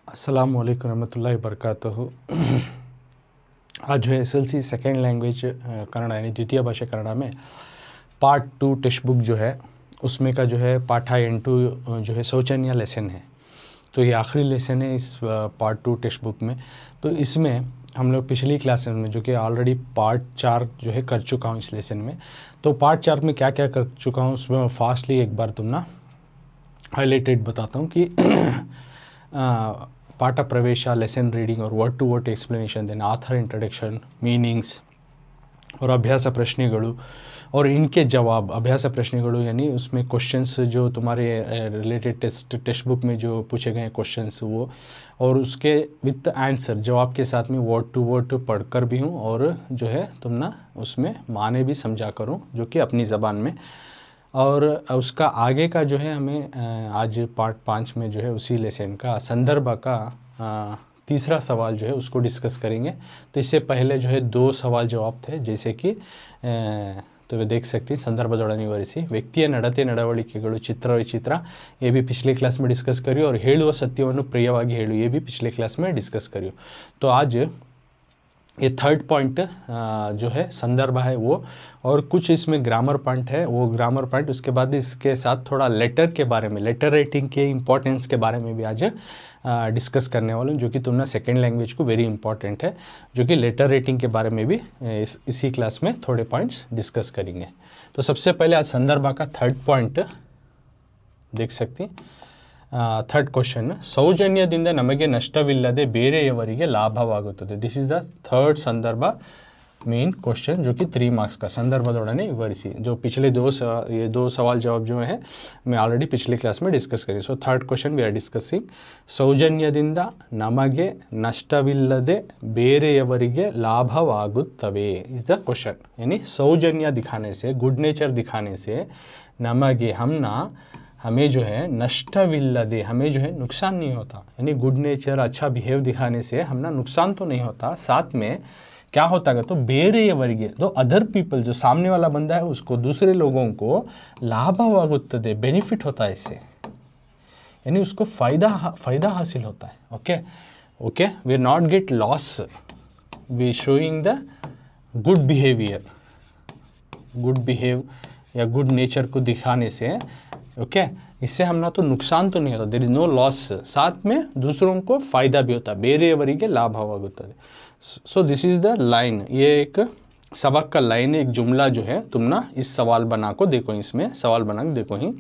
अस्सलाम वालेकुम रहमतुल्लाहि वबरकातुहू। आज जो है एसएलसी सेकेंड लैंग्वेज कन्नड़ यानी द्वितीय भाषा कन्नड़ में पार्ट 2 टेक्स्ट बुक जो है उसमें का जो है पाठा 8 जो है शौचन्य लेसन है। तो ये आखिरी लेसन है इस पार्ट 2 टेक्स्ट बुक में। तो इसमें हम लोग पिछली क्लासेस में जो कि ऑलरेडी पार्ट 4 जो है कर चुका हूँ इस लेसन में। तो पार्ट 4 में क्या क्या कर चुका हूँ उसमें मैं फास्टली एक बार तुम ना हाईलाइटेड बताता हूँ कि पाठ प्रवेश, लेसन रीडिंग और word to word explanation, then author introduction, meanings और अभ्यास प्रश्नಗಳು और इनके जवाब। अभ्यास प्रश्नಗಳು यानी उसमें क्वेश्चंस जो तुम्हारे रिलेटेड टेक्स्ट बुक में जो पूछे गए क्वेश्चंस वो, और उसके विथ आंसर जवाब के साथ में वर्ड टू वर्ड पढ़कर भी हूँ और जो है तुम ना उसमें माने भी समझा करूँ जो कि अपनी ज़बान में। और उसका आगे का जो है हमें आज पार्ट 5 में जो है उसी लेसन का संदर्भ का तीसरा सवाल जो है उसको डिस्कस करेंगे। तो इससे पहले जो है 2 सवाल जवाब थे, जैसे कि तो वे देख सकते हैं ಸಂದರ್ಭದೊಡನೆ ವಿವರಿಸಿ, ವ್ಯಕ್ತಿಯ ನಡತೆ ನಡವಳಿಕೆಗಳು ಚಿತ್ರ ವಿಚಿತ್ರ, ये भी पिछले क्लास में डिस्कस करियो, और ಹೇಳುವ ಸತ್ಯವನ್ನು ಪ್ರಿಯವಾಗಿ ಹೇಳು, ये भी पिछले क्लास में डिस्कस करियो। तो आज ये थर्ड पॉइंट जो है संदर्भ है वो, और कुछ इसमें ग्रामर पॉइंट है वो ग्रामर पॉइंट, उसके बाद इसके साथ थोड़ा लेटर के बारे में, लेटर राइटिंग के इम्पोर्टेंस के बारे में भी आज डिस्कस करने वाला हूँ, जो कि तुमने सेकेंड लैंग्वेज को वेरी इंपॉर्टेंट है, जो कि लेटर राइटिंग के बारे में भी इसी क्लास में थोड़े पॉइंट्स डिस्कस करेंगे। तो सबसे पहले आज संदर्भ का थर्ड पॉइंट देख सकती। ಥರ್ಡ್ ಕ್ವಶನ್, ಸೌಜನ್ಯದಿಂದ ನಮಗೆ ನಷ್ಟವಿಲ್ಲದೆ ಬೇರೆಯವರಿಗೆ ಲಾಭವಾಗುತ್ತದೆ। दिस इज़ द थर्ड संदर्भ मेन क्वेश्चन, जो कि 3 मार्क्स का संदर्भದೊಡನೆ ವಿವರಿಸಿ। जो पिछले ये दो सवाल जवाब जो है मैं ऑलरेडी पिछले क्लास में डिस्कस करी। So third question we are discussing, ಸೌಜನ್ಯದಿಂದ ನಮಗೆ ನಷ್ಟವಿಲ್ಲದೆ ಬೇರೆಯವರಿಗೆ ಲಾಭವಾಗುತ್ತವೆ इज़ द क्वेश्चन। यानी सौजन्य दिखाने से, गुड नेचर दिखाने से, नमगे हमें जो है नष्टविल्लदे हमें जो है नुकसान नहीं होता, यानी गुड नेचर अच्छा बिहेव दिखाने से हम ना नुकसान तो नहीं होता, साथ में क्या होता है तो ಬೇರೆಯವರಿಗೆ, तो अदर पीपल जो सामने वाला बंदा है उसको, दूसरे लोगों को लाभवागुತ್ತದೆ, बेनिफिट होता है इससे, यानी उसको फ़ायदा हासिल होता है। Okay we not get loss, we showing the good behave या गुड नेचर को दिखाने से इससे हम ना तो नुकसान तो नहीं होता, देयर इज़ नो लॉस, साथ में दूसरों को फ़ायदा भी होता है, ಬೇರೆಯವರಿಗೆ ಲಾಭವಾಗುತ್ತದೆ। So this is the line, ये एक सबक का लाइन, एक जुमला जो है तुम ना इस सवाल बना को देखो, इसमें सवाल बना के देखो ही,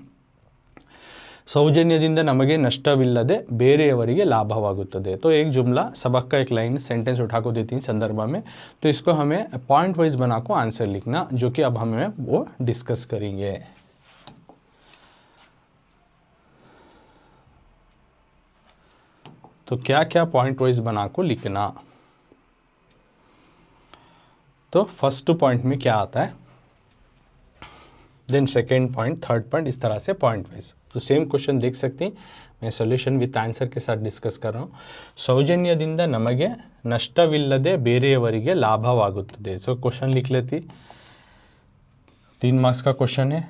सौजन्यದಿಂದ ನಮಗೆ ನಷ್ಟವಿಲ್ಲದೆ ಬೇರೆಯವರಿಗೆ ಲಾಭವಾಗುತ್ತದೆ। तो एक जुमला सबक का एक लाइन सेंटेंस उठा को देती है संदर्भ में, तो इसको हमें पॉइंट वाइज बना को आंसर लिखना, जो कि अब हमें वो डिस्कस करेंगे। तो क्या क्या पॉइंट वाइज बना को लिखना। तो फर्स्ट पॉइंट में क्या आता है, then second point, third point, इस तरह से पॉइंट वाइज। तो सेम क्वेश्चन देख सकते हैं, मैं सॉल्यूशन विथ आंसर के साथ डिस्कस कर रहा हूँ। ಸೌಜನ್ಯದಿಂದ ನಮಗೆ ನಷ್ಟವಿಲ್ಲದೆ ಬೇರೆಯವರಿಗೆ ಲಾಭವಾಗುತ್ತದೆ। सो क्वेश्चन लिख लेती, 3 मार्क्स का क्वेश्चन है।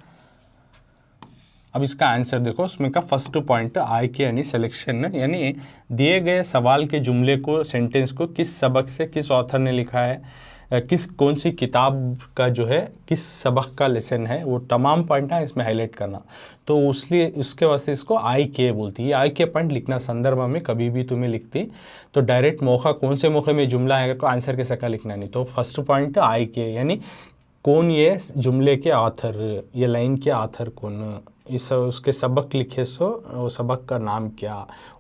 अब इसका आंसर देखो, उसमें का फर्स्ट पॉइंट आई के यानी सिलेक्शन, यानी दिए गए सवाल के जुमले को, सेंटेंस को किस सबक से, किस ऑथर ने लिखा है, कौन सी किताब का जो है, किस सबक का लेसन है, वो तमाम पॉइंट है इसमें हाईलाइट करना। तो उसलिए उसके वास्ते इसको आई के बोलती है। आई के पॉइंट लिखना संदर्भ में कभी भी तुम्हें लिखती तो डायरेक्ट मौका, कौन से मौके में जुमला आएगा को आंसर के सका लिखना नहीं। तो फर्स्ट पॉइंट आई के, यानी कौन ये जुमले के ऑथर, ये लाइन के ऑथर कौन, इस उसके सबक लिखे, सो वो सबक का नाम क्या,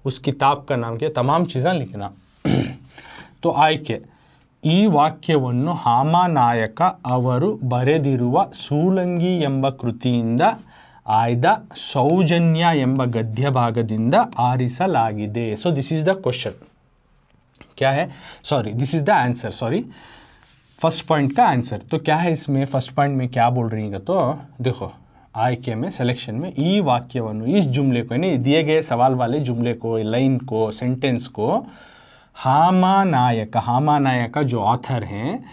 उस किताब का नाम क्या, तमाम चीज़ें लिखना। तो ಆಯ್ಕೆ, ಈ ವಾಕ್ಯವನ್ನು ಹಾಮಾನಾಯಕ ಅವರು ಬರೆದಿರುವ ಸೂಲಂಗಿ ಎಂಬ ಕೃತಿಯಿಂದ ಆಯ್ದ ಸೌಜನ್ಯ ಎಂಬ ಗದ್ಯ ಭಾಗದಿಂದ ಆರಿಸಲಾಗಿದೆ। So this is the question, क्या है, sorry this is the answer, sorry first point का आंसर। तो क्या है इसमें, फर्स्ट पॉइंट में क्या बोल रही है, तो देखो आयके में, सिलेक्शन में, ई वाक्यವನ್ನು, इस जुमले को, यानी दिए गए सवाल वाले जुमले को, लाइन को, सेंटेंस को, हामानायक जो ऑथर हैं,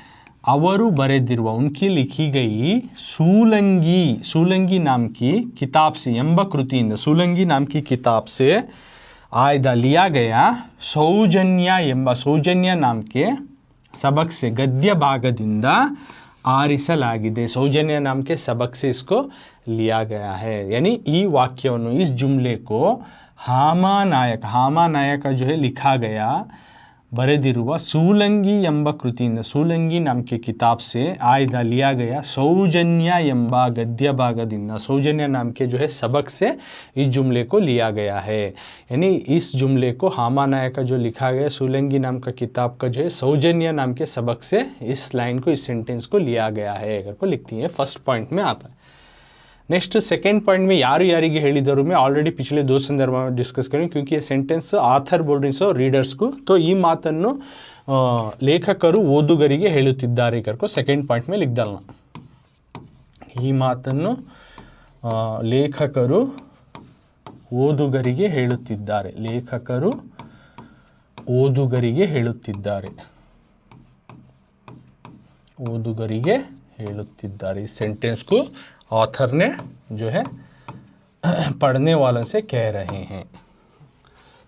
ಅವರು ಬರೆದಿರುವ, उनकी लिखी गई सूलंगी नाम की किताब से, ಎಂಬ ಕೃತಿಯಿಂದ, सूलंगी नाम की किताब से ಆಯ್ದ लिया गया ಸೌಜನ್ಯ ಎಂಬ ಸೌಜನ್ಯ ನಾಮಕ್ಕೆ सबक से गद्य भागದಿಂದ ಆರಿಸಲಾಗಿದೆ. सौजन्य नाम के सबक से इसको लिया गया है. यानी ಈ ವಾಕ್ಯವನ್ನು इस जुमले को ಹಾಮಾನಾಯಕ जो है लिखा गया ಬರೆದಿರುವ ಸೂಲಂಗಿ ಎಂಬ ಕೃತಿಯಿಂದ ಸೂಲಂಗಿ नाम के किताब से ಆಯ್ದ लिया गया सौजन्य ಎಂಬ गद्य भागದಿಂದ सौजन्य नाम के जो है सबक से इस जुमले को लिया गया है. यानी इस जुमले को हामानायक का जो लिखा गया सूलंगी नाम का किताब का जो है सौजन्य नाम के सबक से इस लाइन को इस सेंटेंस को लिया गया है अगर को लिखती है. फर्स्ट पॉइंट में आता है. नेक्स्ट सेकेंड पॉइंट में यारू यारिगे ಹೇಳಿದರು में ऑलरेडी पिछले दो संदर्भ में डिस्कस करें क्योंकि ये सेंटेंस ಆಥರ್ बोल रही सो ರೀಡರ್ಸ್ को तो ಈ ಮಾತನ್ನು ಲೇಖಕರು ಓದುಗರಿಗೆ ಹೇಳುತ್ತಿದ್ದಾರೆ ಕರ್ಕೋ ಸೆಕೆಂಡ್ ಪಾಯಿಂಟ್ में लिख डालना. ಈ ಮಾತನ್ನು ಲೇಖಕರು ಓದುಗರಿಗೆ ಹೇಳುತ್ತಿದ್ದಾರೆ. ಲೇಖಕರು ಓದುಗರಿಗೆ ಹೇಳುತ್ತಿದ್ದಾರೆ. ಓದುಗರಿಗೆ ಹೇಳುತ್ತಿದ್ದಾರೆ. इस सेंटेंस को ऑथर ने जो है पढ़ने वालों से कह रहे हैं.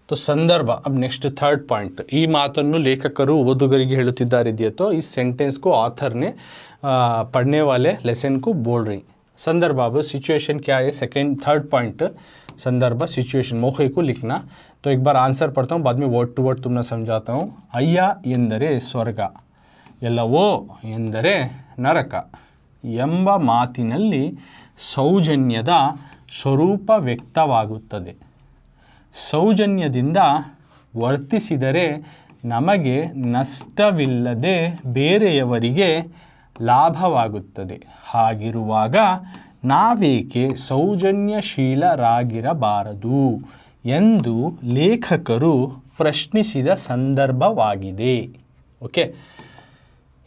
तो संदर्भ. अब नेक्स्ट थर्ड पॉइंट ಈ ಮಾತನ್ನು ಲೇಖಕರು ಓದುಗರಿಗೆ ಹೇಳುತ್ತಿದ್ದಾರೆ ಇದೆಯಾ तो इस सेंटेंस को ऑथर ने पढ़ने वाले लेसन को बोल रही. संदर्भ. अब सिचुएशन क्या है सेकेंड थर्ड पॉइंट संदर्भ सिचुएशन मौके को लिखना. तो एक बार आंसर पढ़ता हूँ बाद में वर्ड टू वर्ड तुमने समझाता हूँ. ಅಯ್ಯ ಎಂದರೆ ಸ್ವರ್ಗ, ಎಲ್ಲವೋ ಎಂದರೆ ನರಕ ಎಂಬ ಮಾತಿನಲ್ಲಿ ಸೌಜನ್ಯದ ಸ್ವರೂಪ ವ್ಯಕ್ತವಾಗುತ್ತದೆ. ಸೌಜನ್ಯದಿಂದ ವರ್ತಿಸಿದರೆ ನಮಗೆ ನಷ್ಟವಿಲ್ಲದೆ ಬೇರೆಯವರಿಗೆ ಲಾಭವಾಗುತ್ತದೆ. ಹಾಗಿರುವಾಗ ನಾವೇಕೆ ಸೌಜನ್ಯಶೀಲರಾಗಿರಬಾರದು ಎಂದು ಲೇಖಕರು ಪ್ರಶ್ನಿಸಿದ ಸಂದರ್ಭವಾಗಿದೆ. ओके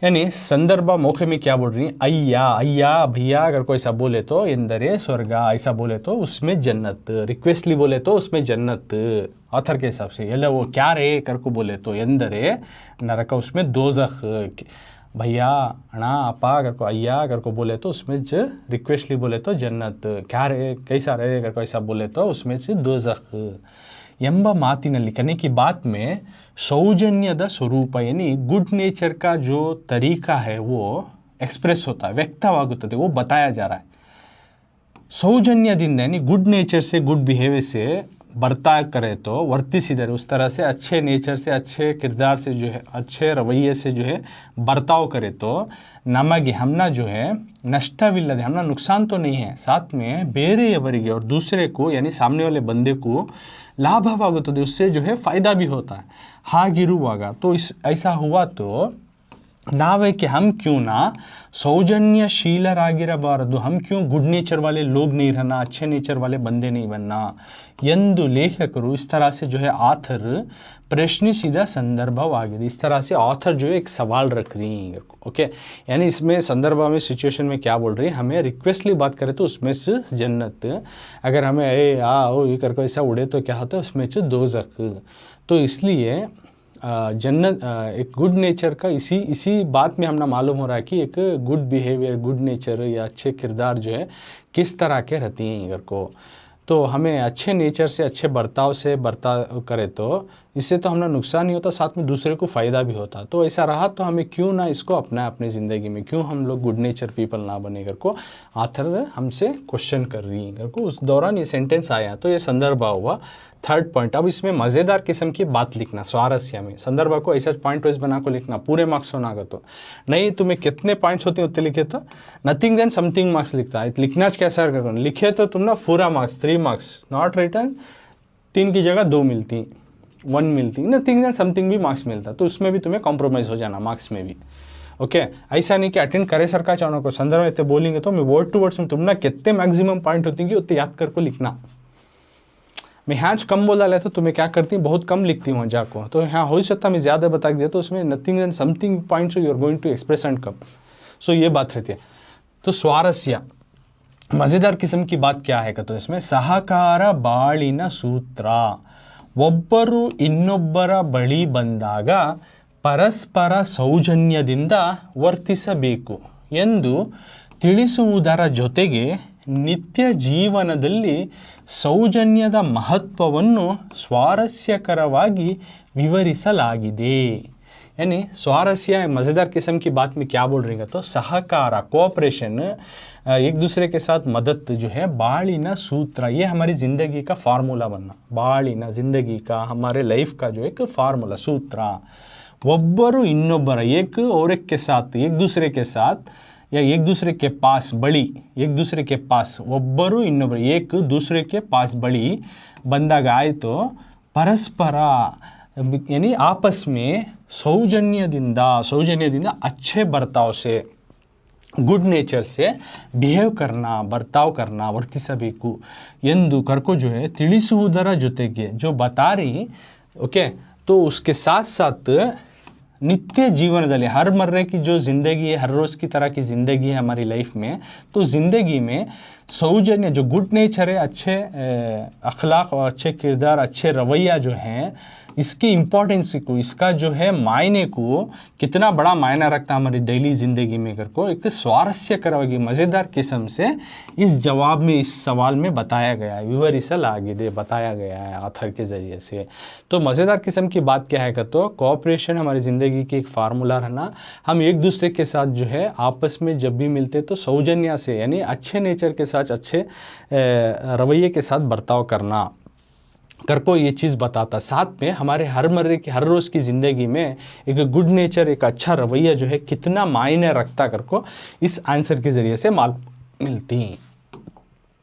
यानी संदर्भ मौके में क्या बोल रही है अय्या भैया अगर कोई ऐसा बोले तो इंदरे स्वर्ग, ऐसा बोले तो उसमें जन्नत, रिक्वेस्टली बोले तो उसमें जन्नत ऑथर के हिसाब से. ये वो क्या रे कर को बोले तो इंदरे नरक, उसमें दोज़ख. भैया अणा अपा अगर को अय्या अगर को बोले तो उसमें रिक्वेस्टली बोले तो जन्नत, क्या रे कैसा रे अगर को ऐसा बोले तो उसमें से दोज़ख ಎಂಬ ಮಾತಿನಲ್ಲಿ कहने की बात में सौजन्यದ ಸ್ವರೂಪ यानी गुड नेचर का जो तरीका है वो एक्सप्रेस होता है, व्यक्तवागुತ್ತದೆ, वो बताया जा रहा है. सौजन्यದಿಂದ यानी गुड नेचर से गुड बिहेवियर से बर्ताव करे तो वर्तिसिದರೆ उस तरह से अच्छे नेचर से अच्छे किरदार से जो है अच्छे रवैये से जो है बर्ताव करे तो नಮಗೆ हमना जो है नष्टविಲ್ಲದೆ हमना नुकसान तो नहीं है, साथ में ಬೇರೆಯವರಿಗೆ और दूसरे को यानी सामने वाले बंदे को लाभवागुತ್ತದೆ, उससे जो है फ़ायदा भी होता है. हागिरुವಾಗ तो इस ऐसा हुआ तो नावे कि हम क्यों ना सौजन्यशीलरागिरबारदु, हम क्यों गुड नेचर वाले लोग नहीं रहना, अच्छे नेचर वाले बंदे नहीं बनना ಎಂದು ಲೇಖಕರು इस तरह से जो है आथर प्रश्निಸಿದ संदर्भवाಗಿದೆ. इस तरह से ऑथर जो है एक सवाल रख रही है. ओके यानी इसमें संदर्भ में सिचुएशन में क्या बोल रही है, हमें रिक्वेस्टली बात करें तो उसमें से जन्नत, अगर हमें ओ ये करके ऐसा उड़े तो क्या होता है उसमें से दोज़ख. तो इसलिए जन्नत एक गुड नेचर का इसी बात में हमने मालूम हो रहा है कि एक गुड बिहेवियर गुड नेचर या अच्छे किरदार जो है किस तरह के रहती हैं. अगर को तो हमें अच्छे नेचर से अच्छे बर्ताव से बर्ताव करें तो इससे तो हमारा नुकसान ही होता, साथ में दूसरे को फ़ायदा भी होता. तो ऐसा रहा तो हमें क्यों ना इसको अपना अपनी ज़िंदगी में, क्यों हम लोग गुड नेचर पीपल ना बने कर को आथर हमसे क्वेश्चन कर रही है कर को. उस दौरान ये सेंटेंस आया तो ये संदर्भ हुआ थर्ड पॉइंट. अब इसमें मज़ेदार किस्म की बात लिखना स्वारस्य में. संदर्भ को ऐसा पॉइंट वाइज बना को लिखना, पूरे मार्क्स होना का तो नहीं, तुम्हें कितने पॉइंट्स होते हैं उतने लिखे तो नथिंग देन समथिंग मार्क्स लिखता है. लिखना कैसा कर लिखे तो तुम ना पूरा मार्क्स 3 मार्क्स नॉट रिटर्न 3 की जगह 2 मिलती, 1 मिलती, नथिंग देन समथिंग भी मार्क्स मिलता. तो उसमें भी तुम्हें कॉम्प्रोमाइज़ हो जाना मार्क्स में भी. ओके ऐसा नहीं कि अटेंड करे सर का चाहो को संदर्भ में इतने बोलेंगे तो मैं वर्ड टू वर्ड्स में तुम ना कितने मैक्सिमम पॉइंट होती हैं उतने याद कर को लिखना. मैं यहाँ कम बोला लेता तो तुम्हें क्या करती हूँ बहुत कम लिखती हूँ जाको, तो यहाँ हो सकता मैं ज़्यादा बता दिया तो उसमें nothing and something points you are going to express and come. So ये बात रहती है. तो स्वारस्य मज़ेदार किस्म की बात क्या है तो इसमें सहकार ಬಾಳಿನ ಸೂತ್ರ. ಒಬ್ಬರು ಇನ್ನೊಬ್ಬರ ಬಳಿ ಬಂದಾಗ ಪರಸ್ಪರ ಸೌಜನ್ಯದಿಂದ ವರ್ತಿಸಬೇಕು ಎಂದು ತಿಳಿಸುವುದರ ಜೊತೆಗೆ ನಿತ್ಯ ಜೀವನದಲ್ಲಿ ಸೌಜನ್ಯದ ಮಹತ್ವವನ್ನು ಸ್ವಾರಸ್ಯಕರವಾಗಿ ವಿವರಿಸಲಾಗಿದೆ। यानी स्वारस्य मज़ेदार किस्म की बात में क्या बोल रही है तो सहकार कोऑपरेशन एक दूसरे के साथ मदद जो है बालिना सूत्र, ये हमारी ज़िंदगी का फार्मूला बनना, बालिना ज़िंदगी का हमारे लाइफ का जो एक फार्मूला सूत्र, ಒಬ್ಬರು ಇನ್ನೊಬ್ಬರ एक और एक के साथ एक दूसरे के साथ या एक दूसरे के पास बड़ी एक दूसरे के पास ಒಬ್ಬರು ಇನ್ನೊಬ್ಬರು एक दूसरे के पास बड़ी ಬಂದಾಗ ಆಯಿತು ಪರಸ್ಪರ यानी आपस में सौजन्यದಿಂದ अच्छे बर्ताव से गुड नेचर से बिहेव करना बर्ताव करना वर्तिसबेकु ಎಂದು ಕರ್ಕೋ जो है ತಿಳಿಸುವುದರ ಜೊತೆಗೆ जो बता रही ओके। तो उसके साथ साथ नित्य जीवनದಲ್ಲಿ हर मर्रे की जो ज़िंदगी है, हर रोज़ की तरह की ज़िंदगी है हमारी लाइफ में, तो ज़िंदगी में सौजन्य जो गुड नेचर है, अच्छे अखलाक और अच्छे किरदार, अच्छे रवैया जो हैं, इसकी इम्पोर्टेंस को, इसका जो है मायने को, कितना बड़ा मायना रखता है हमारी डेली ज़िंदगी में कर को एक स्वारस्यकरವಾಗಿ मज़ेदार किस्म से इस जवाब में, इस सवाल में बताया गया है, विवरिಸಲಾಗಿದೆ, बताया गया है ऑथर के ज़रिए से। तो मज़ेदार किस्म की बात क्या है का तो कोऑपरेशन हमारी ज़िंदगी की एक फार्मूला रहना, हम एक दूसरे के साथ जो है आपस में जब भी मिलते तो सौजन्य से यानी अच्छे नेचर के साथ, अच्छे रवैये के साथ बर्ताव करना कर को ये चीज़ बताता। साथ में हमारे हर मर्रे की हर रोज़ की ज़िंदगी में एक गुड नेचर, एक अच्छा रवैया जो है कितना मायने रखता कर को इस आंसर के ज़रिए से मालूम मिलती।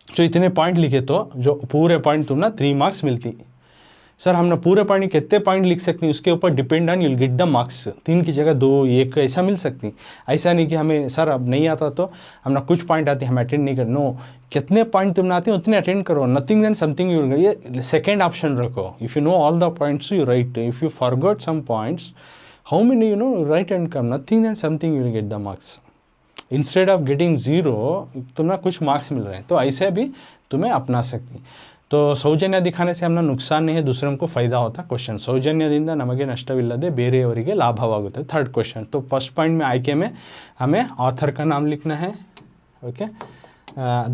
जो इतने पॉइंट लिखे तो जो पूरे पॉइंट तुम ना 3 मार्क्स मिलती। सर हमने पूरे पॉइंट कितने पॉइंट लिख सकते हैं उसके ऊपर depend on you'll get the marks, 3 की जगह 2 1 ऐसा मिल सकती। ऐसा नहीं कि हमें सर अब नहीं आता तो हमने कुछ पॉइंट आते हम अटेंड नहीं कर, नो, कितने पॉइंट तुमने आते हैं उतने अटेंड करो, नथिंग देन समथिंग यू, ये सेकेंड ऑप्शन रखो। If you know all the points you write, if you forgot some points how many you know write and come, nothing than something you will get the marks. Instead of getting 0 तुम्हें कुछ marks मिल रहे हैं, तो ऐसे भी तुम्हें अपना सकती। तो ಸೌಜನ್ಯ दिखाने से हमारा नुकसान नहीं है, दूसरों को फ़ायदा होता। क्वेश्चन ಸೌಜನ್ಯದಿಂದ ನಮಗೆ ನಷ್ಟವಿಲ್ಲದೆ ಬೇರೆಯವರಿಗೆ ಲಾಭವಾಗುತ್ತೆ, थर्ड क्वेश्चन। तो फर्स्ट पॉइंट में आईके में हमें ऑथर का नाम लिखना है, ओके।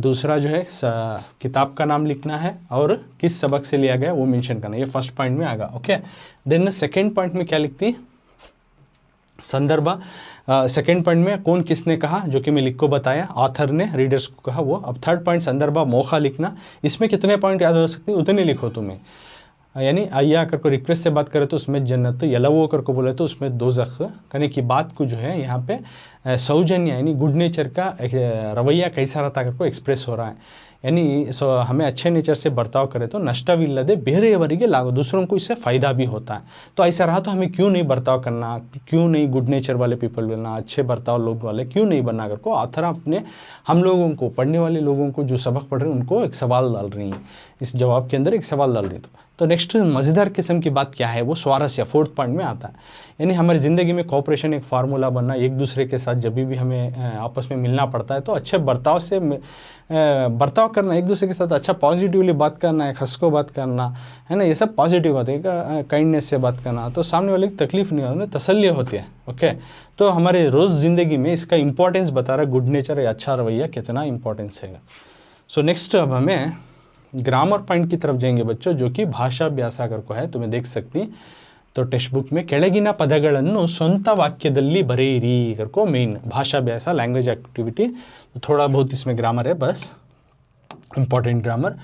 दूसरा जो है किताब का नाम लिखना है और किस सबक से लिया गया वो मेंशन करना, ये फर्स्ट पॉइंट में आएगा, ओके। देन सेकेंड पॉइंट में क्या लिखती, संदर्भ। सेकेंड पॉइंट में कौन किसने कहा, जो कि मैं लिख को बताया, ऑथर ने रीडर्स को कहा वो। अब थर्ड पॉइंट संदर्भ मोखा लिखना, इसमें कितने पॉइंट याद हो सकते हैं उतने लिखो तुम्हें। यानी अय्या कर को रिक्वेस्ट से बात करें तो उसमें जन्नत, यलवो कर को बोले तो उसमें दोज़ख करने की बात को जो है यहाँ पे सौजन्य यानी गुड नेचर का रवैया कैसा रहता कर को एक्सप्रेस हो रहा है। यानी हमें अच्छे नेचर से बर्ताव करें तो नष्टविಲ್ಲದೆ ಬೇರೆಯವರಿಗೆ लाभ, दूसरों को इससे फ़ायदा भी होता है। तो ऐसा रहा तो हमें क्यों नहीं बर्ताव करना, क्यों नहीं गुड नेचर वाले पीपल बनना, अच्छे बर्ताव लोग वाले क्यों नहीं बनना कर को ऑथर अपने हम लोगों को, पढ़ने वाले लोगों को जो सबक पढ़ रहे हैं उनको एक सवाल डाल रही हैं, इस जवाब के अंदर एक सवाल डाल रही। तो नेक्स्ट मज़ेदार किस्म की बात क्या है वो स्वारस्य, फोर्थ पॉइंट में आता है। यानी हमारी ज़िंदगी में कोऑपरेशन एक फार्मूला बनना, एक दूसरे के साथ जब भी हमें आपस में मिलना पड़ता है तो अच्छे बर्ताव से बर्ताव करना, एक दूसरे के साथ अच्छा पॉजिटिवली बात करना, एक हंस को बात करना है ना, ये सब पॉजिटिव बात है। काइंडनेस से बात करना तो सामने वाले की तकलीफ़ नहीं होती, तसल्ली होती है, ओके। तो हमारे रोज़ ज़िंदगी में इसका इंपॉर्टेंस बता रहा है, गुड नेचर या अच्छा रवैया कितना इंपॉर्टेंस है। सो नेक्स्ट अब हमें ग्रामर पॉइंट की तरफ जाएंगे बच्चों, जो कि भाषाभ्याಸ कर को है, तुम्हें देख सकती। तो टेक्स्ट बुक में ಕೆಳಗಿನ ಪದಗಳನ್ನು ಸ್ವಂತ ವಾಕ್ಯದಲ್ಲಿ ಬರೆಯಿರಿ कर को मेन भाषाभ्याಸ लैंग्वेज एक्टिविटी, थोड़ा बहुत इसमें ग्रामर है बस, इंपॉर्टेंट ग्रामर।